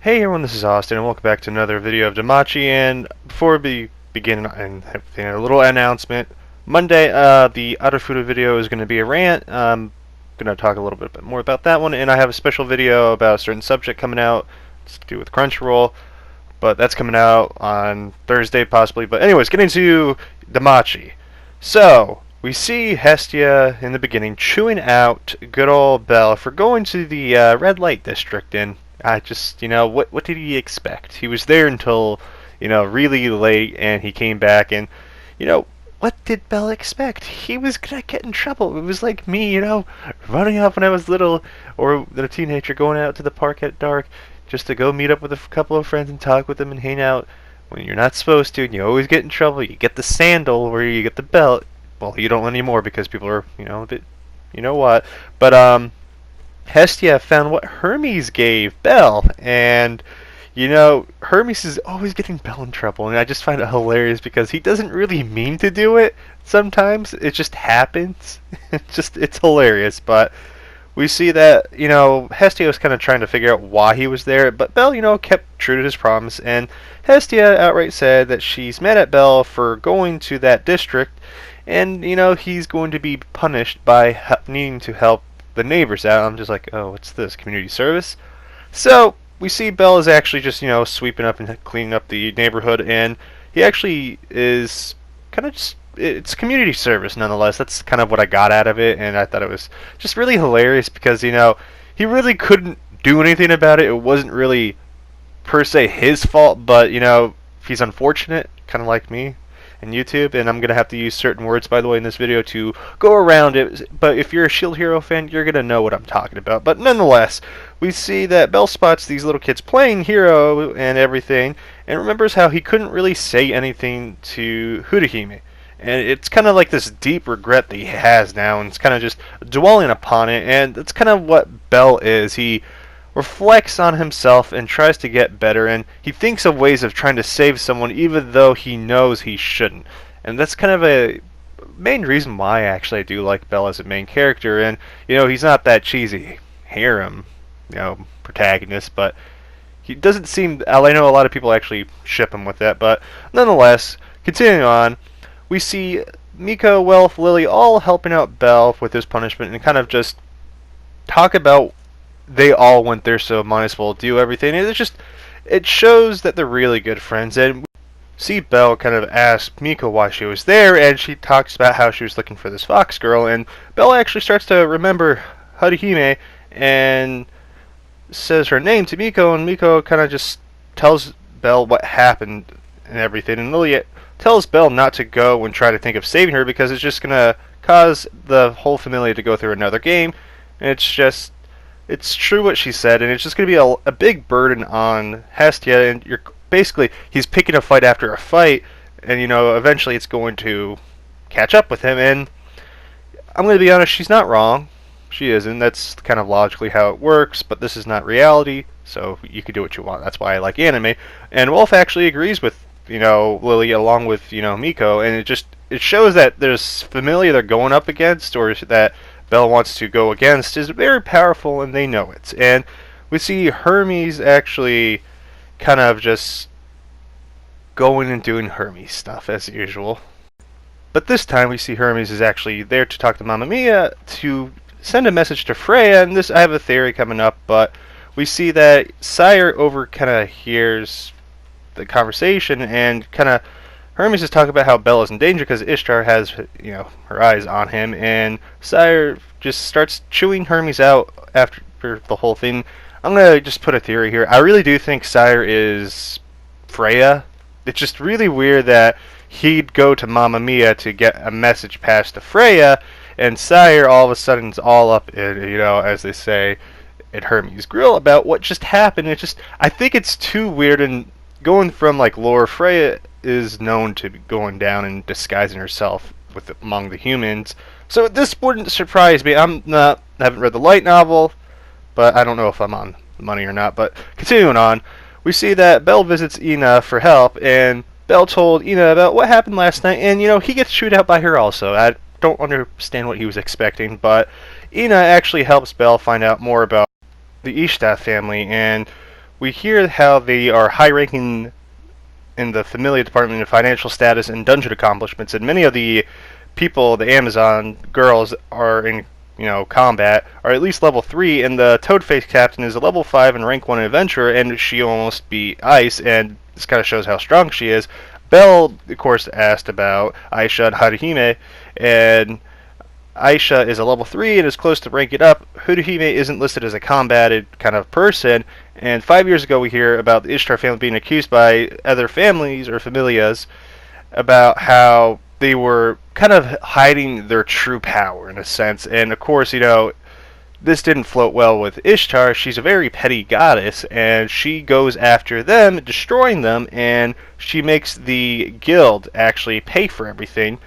Hey everyone, this is Austin, and welcome back to another video of Danmachi. And before we begin, and a little announcement. Monday, the Arafuda video is going to be a rant. I'm going to talk a little bit more about that one, and I have a special video about a certain subject coming out. It's to do with Crunchyroll, but that's coming out on Thursday possibly. But anyways, getting to Danmachi. So, we see Hestia in the beginning chewing out good old Belle for going to the red light district, and I just, what did he expect? He was there until, really late, and he came back, and, what did Belle expect? He was gonna get in trouble. It was like me, running off when I was little, or a teenager going out to the park at dark, just to go meet up with a couple of friends and talk with them and hang out when you're not supposed to, and you always get in trouble. You get the sandal where you get the belt. Well, you don't anymore because people are, a bit, what. But, Hestia found what Hermes gave Belle, and Hermes is always getting Belle in trouble, and I just find it hilarious because he doesn't really mean to do it sometimes. It just happens. It's hilarious, but we see that, Hestia was kind of trying to figure out why he was there, but Belle, kept true to his promise, and Hestia outright said that she's mad at Belle for going to that district, and, he's going to be punished by needing to help the neighbors out. I'm just like, oh, what's this, community service? So we see Belle is actually just sweeping up and cleaning up the neighborhood, and he actually is kind of just, it's community service nonetheless. That's kind of what I got out of it, and I thought it was just really hilarious because he really couldn't do anything about it. It wasn't really per se his fault, but he's unfortunate, kind of like me and YouTube, and I'm going to have to use certain words, by the way, in this video to go around it, but if you're a Shield Hero fan, you're going to know what I'm talking about. But nonetheless, we see that Belle spots these little kids playing Hero and everything, and remembers how he couldn't really say anything to Haruhime. And it's kind of like this deep regret that he has now, and it's kind of just dwelling upon it, and that's kind of what Belle is. He reflects on himself and tries to get better, and he thinks of ways of trying to save someone even though he knows he shouldn't. And that's kind of a main reason why actually I do like Belle as a main character. And he's not that cheesy harem protagonist, but he doesn't seem, I know a lot of people actually ship him with that, but nonetheless, continuing on, we see Miko, Welf, Lily all helping out Belle with his punishment, and kind of just talk about they all went there, so might as well do everything. And it shows that they're really good friends. And we see Belle kind of ask Miko why she was there, and she talks about how she was looking for this fox girl, and Belle actually starts to remember Haruhime and says her name to Miko, and Miko kind of just tells Belle what happened and everything, and Lily tells Belle not to go and try to think of saving her because it's just going to cause the whole familia to go through another game, and it's true what she said, and it's just going to be a big burden on Hestia, and he's picking a fight after a fight, and eventually it's going to catch up with him. And I'm going to be honest, she's not wrong. She isn't. That's kind of logically how it works, but this is not reality, so you can do what you want. That's why I like anime. And Wolf actually agrees with Lily along with Miko, and it shows that there's familia they're going up against, or that Belle wants to go against, is very powerful, and they know it. And we see Hermes actually kind of just going and doing Hermes stuff as usual. But this time we see Hermes is actually there to talk to Mamma Mia to send a message to Freya, and I have a theory coming up, but we see that Sire kind of hears the conversation, and kind of Hermes is talking about how Belle is in danger because Ishtar has, her eyes on him, and Sire just starts chewing Hermes out after the whole thing. I'm going to just put a theory here. I really do think Sire is Freya. It's just really weird that he'd go to Mamma Mia to get a message passed to Freya, and Sire all of a sudden is all up in, as they say, at Hermes' grill about what just happened. I think it's too weird, and going from lore, Freya is known to be going down and disguising herself among the humans, so this wouldn't surprise me. I haven't read the light novel, but I don't know if I'm on the money or not. But continuing on, we see that Belle visits Ina for help, and Belle told Ina about what happened last night, and he gets chewed out by her also. I don't understand what he was expecting, but Ina actually helps Belle find out more about the Ishtar family, and we hear how they are high-ranking in the Familia department in financial status and dungeon accomplishments, and many of the people, the Amazon girls, are in combat are at least level 3, and the Toad-Face captain is a level 5 and rank 1 adventurer, and she almost beat Ice, and this kind of shows how strong she is. Belle, of course, asked about Aisha and Haruhime, and Aisha is a level 3 and is close to ranking up. Haruhime isn't listed as a combated kind of person, and 5 years ago we hear about the Ishtar family being accused by other families or familias about how they were kind of hiding their true power in a sense. And of course, this didn't float well with Ishtar. She's a very petty goddess, and she goes after them, destroying them, and she makes the guild actually pay for everything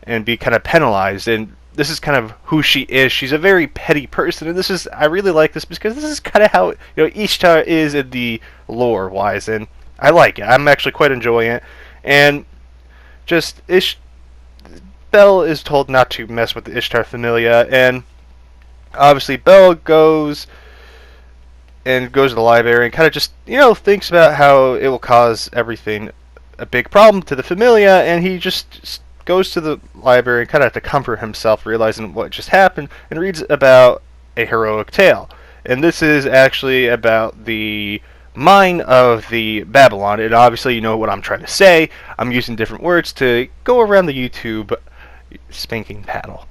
and be kind of penalized. And this is kind of who she is. She's a very petty person, and I really like this because this is kind of how Ishtar is in the lore wise, and I like it. I'm actually quite enjoying it. And just Belle is told not to mess with the Ishtar Familia, and obviously Belle goes to the library and kind of just thinks about how it will cause everything a big problem to the Familia, and he just goes to the library and kind of to comfort himself, realizing what just happened, and reads about a heroic tale. And this is actually about the mine of the Babylon, and obviously you know what I'm trying to say. I'm using different words to go around the YouTube spanking paddle,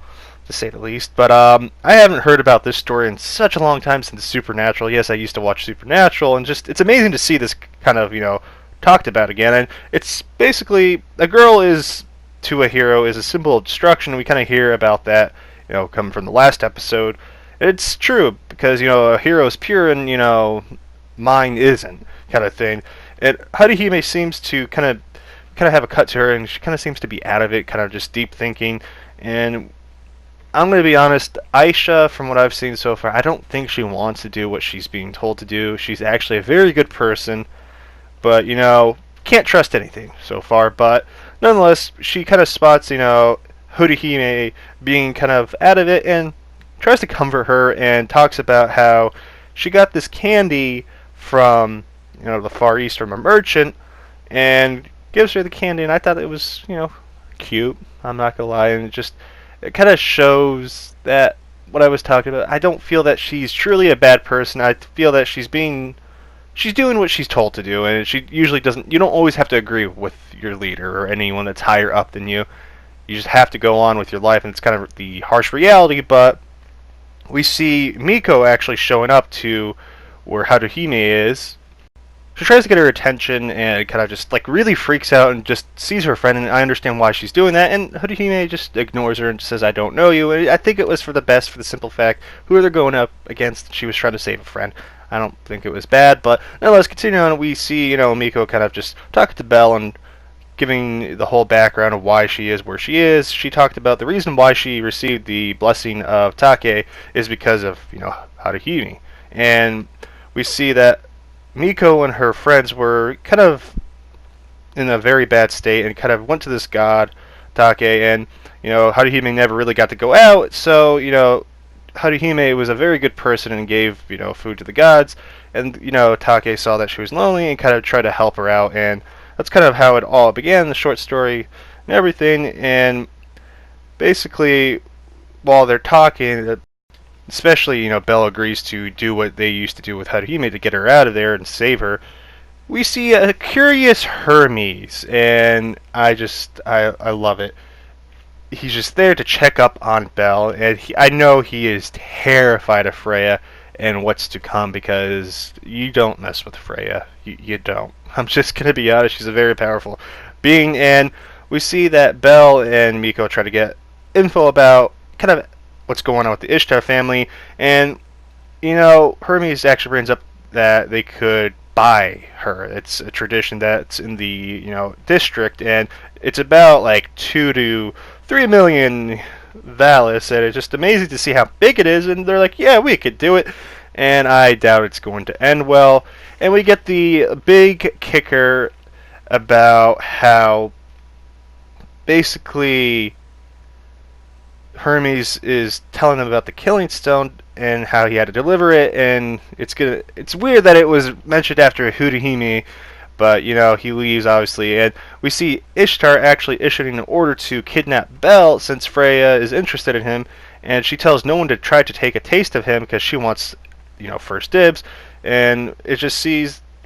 to say the least. But I haven't heard about this story in such a long time, since Supernatural. Yes, I used to watch Supernatural, and just it's amazing to see this kind of talked about again. And it's basically a girl is to a hero is a symbol of destruction. We kind of hear about that coming from the last episode. It's true, because a hero is pure and mine isn't, kind of thing. And Haruhime seems to kind of have a cut to her, and she kind of seems to be out of it, kind of just deep thinking. And I'm going to be honest, Aisha, from what I've seen so far, I don't think she wants to do what she's being told to do. She's actually a very good person, but can't trust anything so far. But nonetheless, she kind of spots Haruhime being kind of out of it, and tries to comfort her, and talks about how she got this candy from the Far East from a merchant, and gives her the candy. And I thought it was cute, I'm not gonna lie, and it kind of shows that what I was talking about. I don't feel that she's truly a bad person. I feel that she's doing what she's told to do, and she usually doesn't. You don't always have to agree with your leader or anyone that's higher up than you. You just have to go on with your life, and it's kind of the harsh reality. But we see Miko actually showing up to where Haruhime is. She tries to get her attention, and kind of just really freaks out and just sees her friend, and I understand why she's doing that. And Haruhime just ignores her and just says, "I don't know you." And I think it was for the best, for the simple fact who they're going up against. She was trying to save a friend. I don't think it was bad, but nonetheless, continuing on, we see Miko kind of just talking to Belle and giving the whole background of why she is where she is. She talked about the reason why she received the blessing of Take is because of Haruhime, and we see that Miko and her friends were kind of in a very bad state, and kind of went to this god Take, and Haruhime never really got to go out, so Haruhime was a very good person and gave food to the gods, and Take saw that she was lonely and kind of tried to help her out, and that's kind of how it all began, the short story and everything. And basically, while they're talking, especially Belle agrees to do what they used to do with Haruhime to get her out of there and save her. We see a curious Hermes, and I love it. He's just there to check up on Belle, and I know he is terrified of Freya and what's to come, because you don't mess with Freya. You don't. I'm just going to be honest, she's a very powerful being, and we see that Belle and Miko try to get info about kind of what's going on with the Ishtar family, and Hermes actually brings up that they could buy her. It's a tradition that's in the district, and it's about 2 to 3 million Valis, and it's just amazing to see how big it is. And they're like, yeah, we could do it, and I doubt it's going to end well. And we get the big kicker about how basically Hermes is telling him about the Killing Stone and how he had to deliver it, and it's weird that it was mentioned after Haruhime, but he leaves obviously, and we see Ishtar actually issuing an order to kidnap Belle since Freya is interested in him, and she tells no one to try to take a taste of him because she wants first dibs, and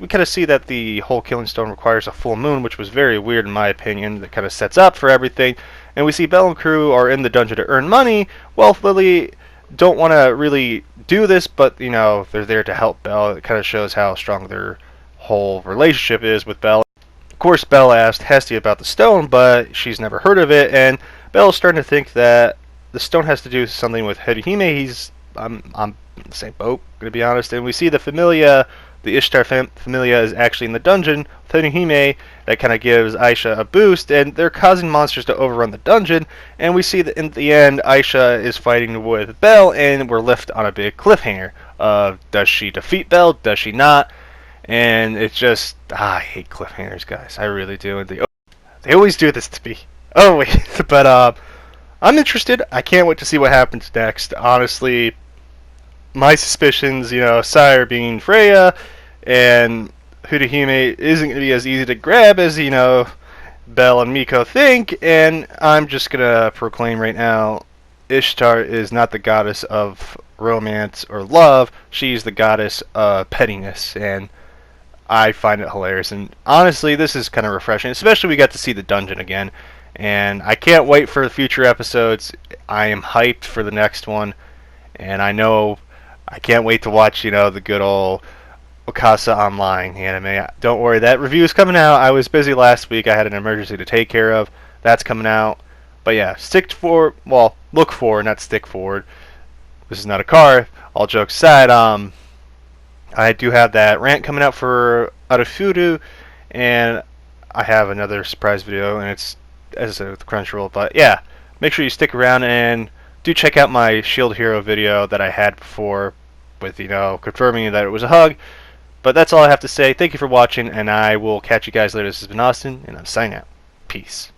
we kind of see that the whole Killing Stone requires a full moon, which was very weird in my opinion. That kind of sets up for everything. And we see Belle and crew are in the dungeon to earn money. Well, Lily don't want to really do this, but they're there to help Belle. It kind of shows how strong their whole relationship is with Belle. Of course, Belle asked Hestia about the stone, but she's never heard of it, and Belle's starting to think that the stone has to do something with Haruhime. I'm in the same boat, gonna be honest. And we see the Familia. The Ishtar Familia is actually in the dungeon with Haruhime. That kind of gives Aisha a boost, and they're causing monsters to overrun the dungeon. And we see that in the end, Aisha is fighting with Belle, and we're left on a big cliffhanger. Does she defeat Belle? Does she not? And it's just, I hate cliffhangers, guys. I really do. And they always do this to me. Oh wait, but I'm interested. I can't wait to see what happens next. Honestly, my suspicions, Sire being Freya, and Haruhime isn't going to be as easy to grab as, Belle and Miko think, and I'm just going to proclaim right now, Ishtar is not the goddess of romance or love, she's the goddess of pettiness, and I find it hilarious, and honestly, this is kind of refreshing, especially we got to see the dungeon again, and I can't wait for the future episodes. I am hyped for the next one, and I can't wait to watch, the good old Okasa Online anime. Don't worry, that review is coming out. I was busy last week. I had an emergency to take care of. That's coming out. But yeah, look for, not stick forward. This is not a car. All jokes aside, I do have that rant coming out for Arifuru, and I have another surprise video, and it's, as I said, with Crunchyroll. But yeah, make sure you stick around and do check out my Shield Hero video that I had before with, confirming that it was a hug. But that's all I have to say. Thank you for watching, and I will catch you guys later. This has been Austin, and I'm signing out. Peace.